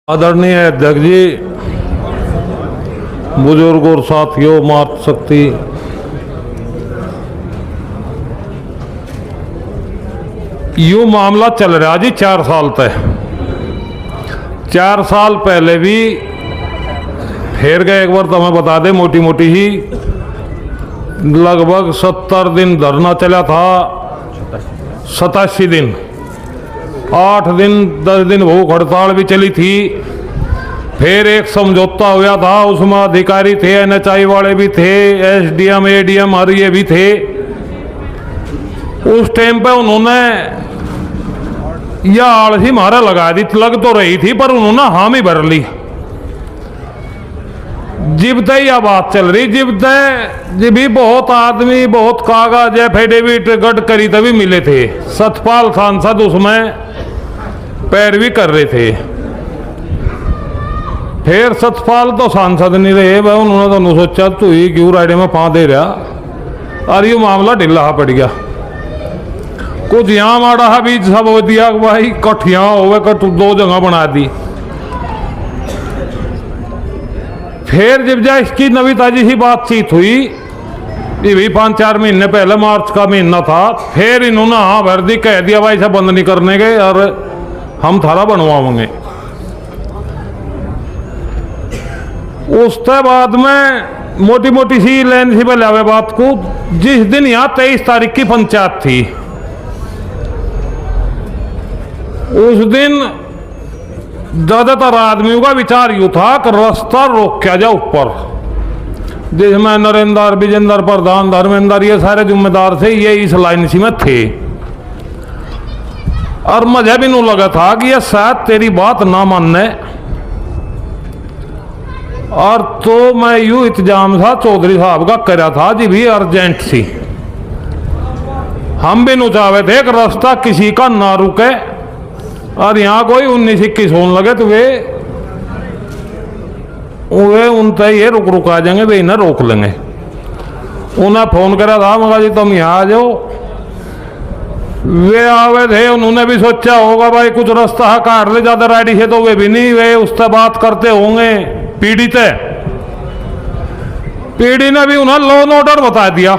आदरणीय अध्यक्ष जी, बुजुर्ग और साथियों, मातृशक्ति, यूं मामला चल रहा जी 4 साल तक। 4 साल पहले भी फिर गए, एक बार तो हमें बता दें मोटी मोटी ही, लगभग 70 दिन धरना चला था, 87 दिन, 8 दिन 10 दिन भूख हड़ताल भी चली थी। फिर एक समझौता हुआ था, उसमें अधिकारी थे, NHI वाले भी थे, SDM ADM और ये भी थे। उस टाइम पे उन्होंने यह आलसी मारा लगा दी, लग तो रही थी पर उन्होंने हामी भर ली। जिब तक यह बात चल रही, जिब भी बहुत आदमी, बहुत कागज, एफिडेविट गडकरी तभी मिले थे, सतपाल सांसद उसमें पैरवी कर रहे थे। फिर सतपाल तो सांसद नहीं रहे भाई, उन्होंने तो सोचा तू ही क्यों राइडे में पा दे रहा, और ये मामला ढिला पड़ गया। कुछ यहाँ माड़ा भी सब हो दिया भाई, कठिया हो गए, 2 जगह बना दी। फिर जब जा इसकी नवी ताजी सी बातचीत हुई, ये भी 5-4 महीने पहले, मार्च का महीना था, फिर इन्होंने हाँ भर दी, कह दिया भाई सब बंद नहीं करने के और हम थारा बनवाओगे। उसके बाद में मोटी मोटी सी लाइन सी बलावे बात को, जिस दिन यहाँ 23 तारीख की पंचायत थी, उस दिन ज्यादातर आदमियों का विचार यूं था कि रास्ता रोक क्या जाए ऊपर, जिसमें नरेंद्र, विजेंद्र प्रधान, धर्मेंद्र, ये सारे जिम्मेदार थे, ये इस लाइन सी में थे। और मुझे भी नू लगा था कि ये शायद तेरी बात ना मानने, और तो मैं यूं इंतजाम था चौधरी साहब का करा था जी, भी अर्जेंट सी। हम भी नू चाहे थे कि रास्ता किसी का ना रुके, और यहाँ कोई 19-21 होने लगे तो वे उनसे ये रुक आ जाएंगे, वे इन्हें रोक लेंगे। उन्हें फोन करा था, मगर जी तुम यहाँ आ जाओ। वे आवे थे, उन्होंने भी सोचा होगा भाई कुछ रास्ता काट ले ज्यादा राइडी से, तो वे भी नहीं, वे उससे बात करते होंगे पीढ़ी से। पीढ़ी ने भी उन्हें लॉ एंड ऑर्डर बता दिया,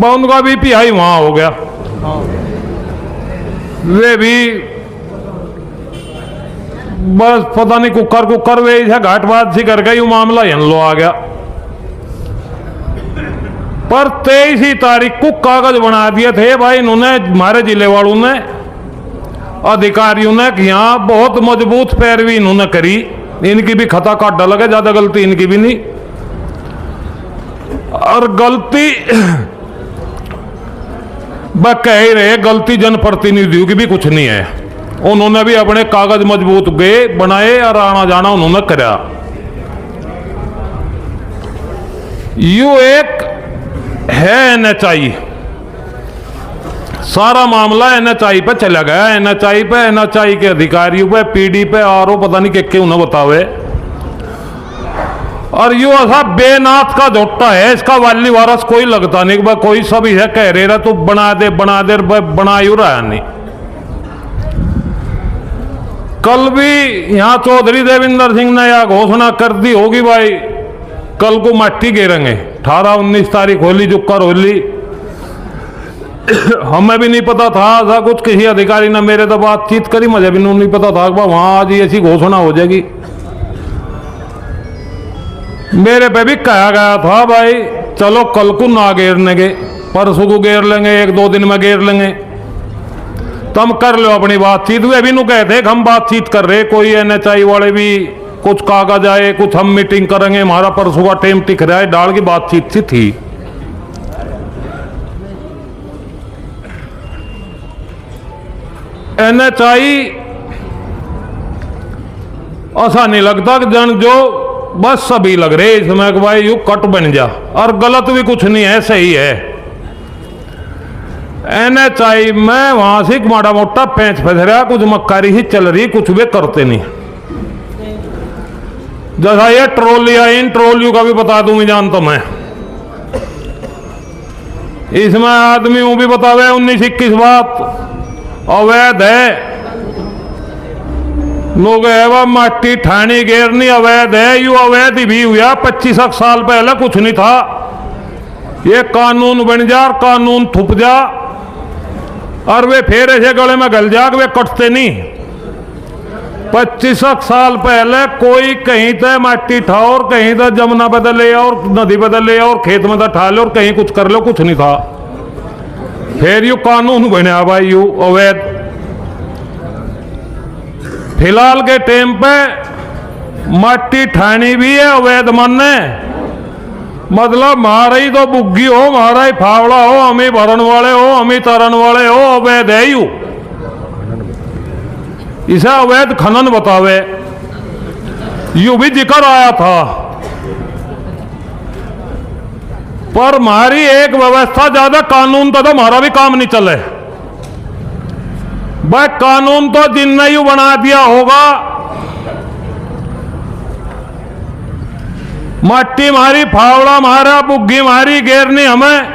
उनका भी PI वहां हो गया। वे भी बस पता नहीं कुकर वे इसे घाटबाज सी कर गई, मामला यहां लो आ गया। पर 23 तारीख को कागज बना दिए थे भाई इन्होंने, हमारे जिले वालों ने, अधिकारियों ने, कि यहाँ बहुत मजबूत पैरवी इन्होंने करी, इनकी भी खता काट डाला गया, ज्यादा गलती इनकी भी नहीं। और गलती कह ही रहे, गलती जनप्रतिनिधियों की भी कुछ नहीं है। उन्होंने भी अपने कागज मजबूत गए बनाए और आना जाना उन्होंने करा। यू एक है NHI, सारा मामला NHI पे चला गया, NHI के अधिकारियों पे, PD पे, RO पता नहीं के उन्हें बतावे। और यू ऐसा बेनाथ का झोटा है, इसका वाली वारस कोई लगता नहीं, भाई कोई सब है कह रहे तो बना दे बना यू रहा नहीं। कल भी यहां चौधरी देवेंद्र सिंह ने यह घोषणा कर दी होगी भाई, कल को मट्टी गिरेंगे, 18-19 तारीख होली, जुक्कर होली। हमें भी नहीं पता था ऐसा कुछ, किसी अधिकारी ने मेरे तो बातचीत करी, मुझे भी नहीं पता था कि वहां आज ऐसी घोषणा हो जाएगी। मेरे पे भी कहा गया था भाई चलो कल को ना घेरने के, परसों को घेर लेंगे, 1-2 दिन में घेर लेंगे, तुम कर लो अपनी बातचीत। वे भी नू कहते हम बातचीत कर रहे, कोई NHI वाले भी कुछ कागज आए, कुछ हम मीटिंग करेंगे, हमारा परसों का टाइम टिक रहा है, डाल की बातचीत सी थी। NHI ऐसा नहीं लगता कि जन जो बस सभी लग रहे इसमें कि भाई यू कट बन जा, और गलत भी कुछ नहीं है, सही है। NHI में वहां से माड़ा मोटा पैंच फंस रहा, कुछ मक्कारी ही चल रही, कुछ भी करते नहीं। जैसा ये ट्रोली आई, इन ट्रोलियों का भी बता दूं मैं, जानता मैं, इसमें आदमियों भी बतावे 19-21 बात अवैध है। वा माटी ठानी गेरनी अवैध है, यू अवैध भी हुआ। 25 साल पहले कुछ नहीं था, ये कानून बन जा, कानून थुप जा और वे फिर ऐसे गले में गल जा, वे कटते नहीं। 25 साल पहले कोई कहीं तक माटी ठाओ और कहीं तक जमुना बदले और नदी बदले और खेत में ठा ले और कहीं कुछ कर लो, कुछ नहीं था। फिर यू कानून बना भाई, यू अवैध। फिलहाल के टाइम पे माटी ठानी भी है अवैध मानने, मतलब मारा ही तो बुग्गी हो, मारा ही फावड़ा हो, हम ही भरन वाले हो, हम ही तरन वाले हो, अवैध है यू। इसे अवैध खनन बतावे, यू भी जिक्र आया था। पर हमारी एक व्यवस्था ज्यादा कानून तो हमारा भी काम नहीं चले भाई। कानून तो जिनने यू बना दिया होगा, मट्टी मारी, फावड़ा मारा, बुग्गी मारी, घेरनी हमें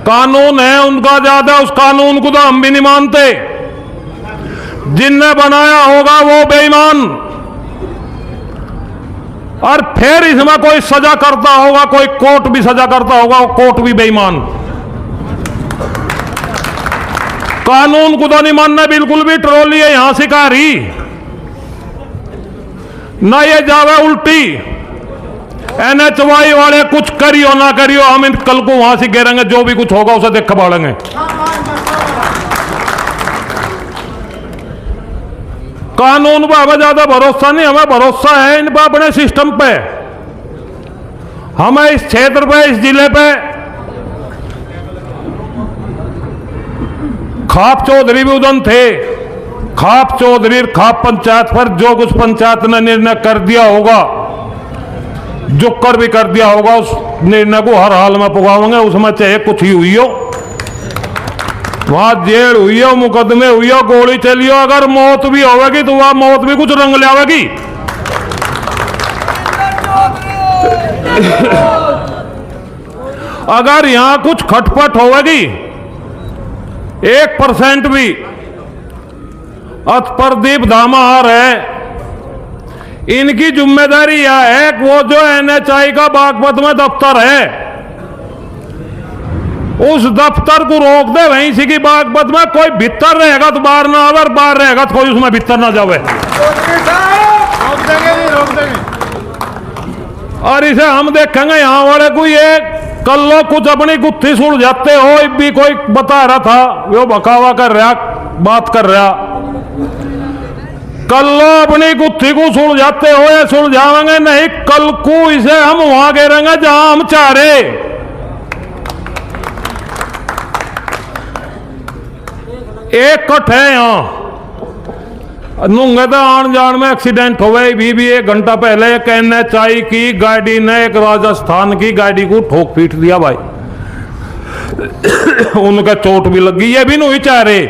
कानून है उनका ज्यादा, उस कानून को तो हम भी नहीं मानते। जिनने बनाया होगा वो बेईमान, और फिर इसमें कोई सजा करता होगा, कोई कोर्ट भी सजा करता होगा, वो कोर्ट भी बेईमान। कानून को तो नहीं मानना बिल्कुल भी। ट्रॉली है यहां शिकारी, ना ये जावे उल्टी। NHY वाले कुछ करियो ना करियो, हम इन कल को वहां से गिरेंगे, जो भी कुछ होगा उसे देख बाड़ेंगे। कानून पर हमें ज्यादा भरोसा नहीं, हमें भरोसा है इन पर, अपने सिस्टम पे। हमें इस क्षेत्र पे, इस जिले पे खाप चौधरी भी उदन थे। खाप चौधरी, खाप पंचायत पर जो कुछ पंचायत ने निर्णय कर दिया होगा, जो कर भी कर दिया होगा, उस निर्णय को हर हाल में पुगावेंगे। उसमें चाहे कुछ ही हुई हो, वहां जेल हुई हो, मुकदमे हुई हो, गोली चली हो, अगर मौत भी होगी तो वह मौत भी कुछ रंग लावेगी। अगर यहां कुछ खटपट होगी 1% भी, प्रदीप धामार है, इनकी जिम्मेदारी यह है कि वो जो NHI का बागपत में दफ्तर है, उस दफ्तर को रोक दे। वहीं से कि बागपत में कोई भीतर रहेगा तो बाहर ना आवे, बाहर रहेगा तो कोई उसमें भीतर ना जावे। रोक देंगे। और इसे हम देखेंगे यहां वाले को, ये कल लोग कुछ अपनी गुत्थी सुलझाते हो, भी कोई बता रहा था, वो बकावा कर रहा, बात कर रहा। कल लोग अपनी गुत्थी को सुलझाते हो, या सुलझावेंगे नहीं, कल को इसे हम वहां गिरेंगे जहां हम चाह रहे। एक कट है यहां नूंगे तो आन जान में एक्सीडेंट हो गई। भी 1 घंटा पहले एक NHI की गाड़ी ने एक राजस्थान की गाड़ी को ठोक पीट दिया भाई। उनका चोट भी लगी, ये भी नहीं चाह रहे,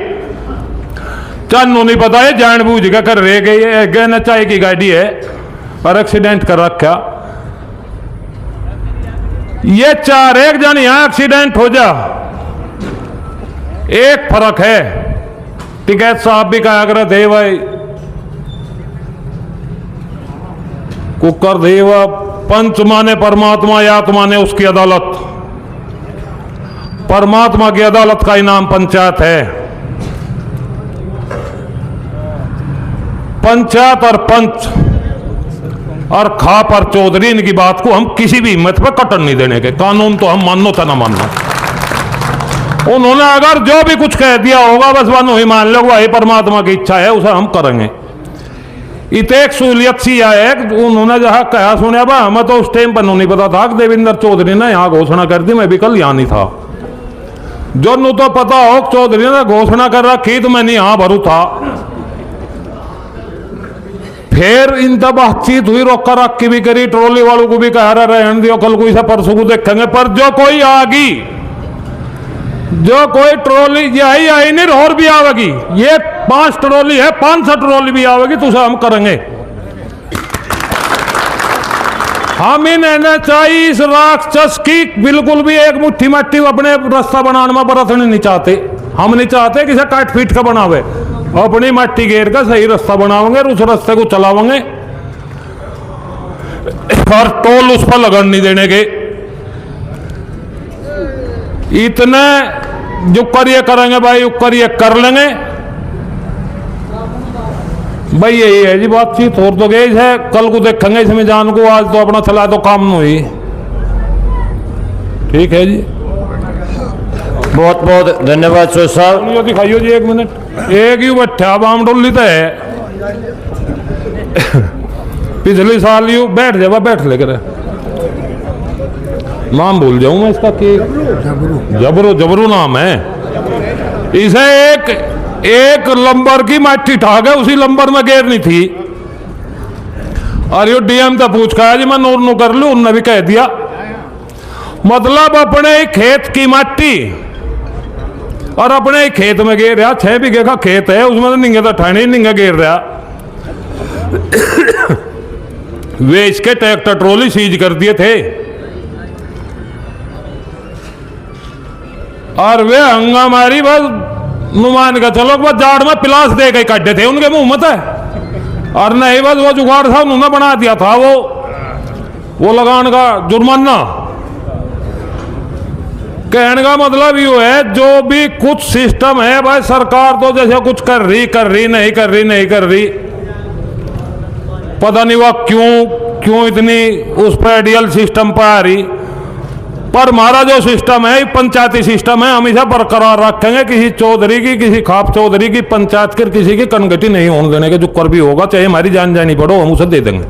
चानू नहीं पता है, जानबूझ के कर रहे गए। NHI की गाड़ी है और एक्सीडेंट कर रखा। ये 4 जन यहां एक्सीडेंट हो जा। एक फर्क है, टिकैत साहब भी कहा कर थे भाई, कुकर देव पंच माने परमात्मा, आत्मा ने उसकी अदालत। परमात्मा की अदालत का इनाम पंचायत है। पंचायत और पंच और खाप और चौधरी, इनकी बात को हम किसी भी हिम्मत पर कटन नहीं देने के। कानून तो हम मानो तो ना मानो, उन्होंने अगर जो भी कुछ कह दिया होगा बस वह ही मान लो, वही परमात्मा की इच्छा है, उसे हम करेंगे। इतने एक सहूलियत सी है, उन्होंने जहां कहा सुना बा, हमें तो उस टाइम पर नहीं पता था कि देवेंद्र चौधरी ने यहां घोषणा कर दी। मैं भी कल यहां नहीं था, जो नु तो पता हो चौधरी ने घोषणा कर रखी तो मैं नहीं यहां भरू था। फिर इन तब बातचीत हुई, रोका रखी भी करी, ट्रॉली वालों को भी कह रहा रहने दियो, कल को इसे परसों को देखेंगे। पर जो कोई आगी, जो कोई ट्रॉली यही आई नहीं, और भी आवेगी, ये 5 ट्रॉली है, 500 ट्रॉली भी आवेगी तो उसे हम करेंगे। हम इन NHI इस राक्षस की बिल्कुल भी एक मुट्ठी मट्टी अपने रास्ता बनाने में बरतने नहीं चाहते। हम नहीं चाहते कि इसे काट पीट कर बनावे। अपनी मट्टी घेर का सही रास्ता बनाओगे और उस रास्ते को चलाओगे और टोल उस पर लगन नहीं देने के। इतने जो करिए करेंगे भाई, वो करिए कर लेंगे भाई, यही है जी बातचीत। और तो गई है, कल को देखेंगे इसमें जान को, आज तो अपना चला तो काम नहीं हुई। ठीक है जी, बहुत बहुत धन्यवाद सोच साहब। यो दिखाइयो जी, 1 मिनट। एक ही बैठा बाम डोली तो है पिछले साल यू बैठ जावा, बैठ लेकर नाम भूल जाऊं मैं इसका, कि जबरू जबरू नाम है। इसे एक लंबर की माटी ठाक है, उसी लंबर में गेर नहीं थी। और यो डीएम तो पूछ का जी, मैं नूर नू कर लू, उनने भी कह दिया। मतलब अपने ही खेत की माटी और अपने ही खेत में गेर रहा। 6 बीघे का खेत है, उसमें तो निंगे तो ठाने ही निंगे गेर रहा। वे इसके ट्रैक्टर ट्रॉली सीज कर दिए थे और वे हंगामारी बस नुमान का चलो बस जाड़ में पिलास दे के काटे थे उनके मुंह में है। और नहीं बस वो जुगाड़ था उन्होंने बना दिया था, वो लगान का जुर्माना। कहने का मतलब ये है, जो भी कुछ सिस्टम है भाई, सरकार तो जैसे कुछ कर रही नहीं कर रही। पता नहीं वह क्यों इतनी उस पर आइडियल सिस्टम पर आ रही। पर हमारा जो सिस्टम है, पंचायती सिस्टम है, हमेशा बरकरार रखेंगे। किसी चौधरी की, किसी खाप चौधरी की पंचायत के किसी की कनगटी नहीं होने देने के। जो कर भी होगा, चाहे हमारी जान जानी पड़ो, हम उसे दे देंगे।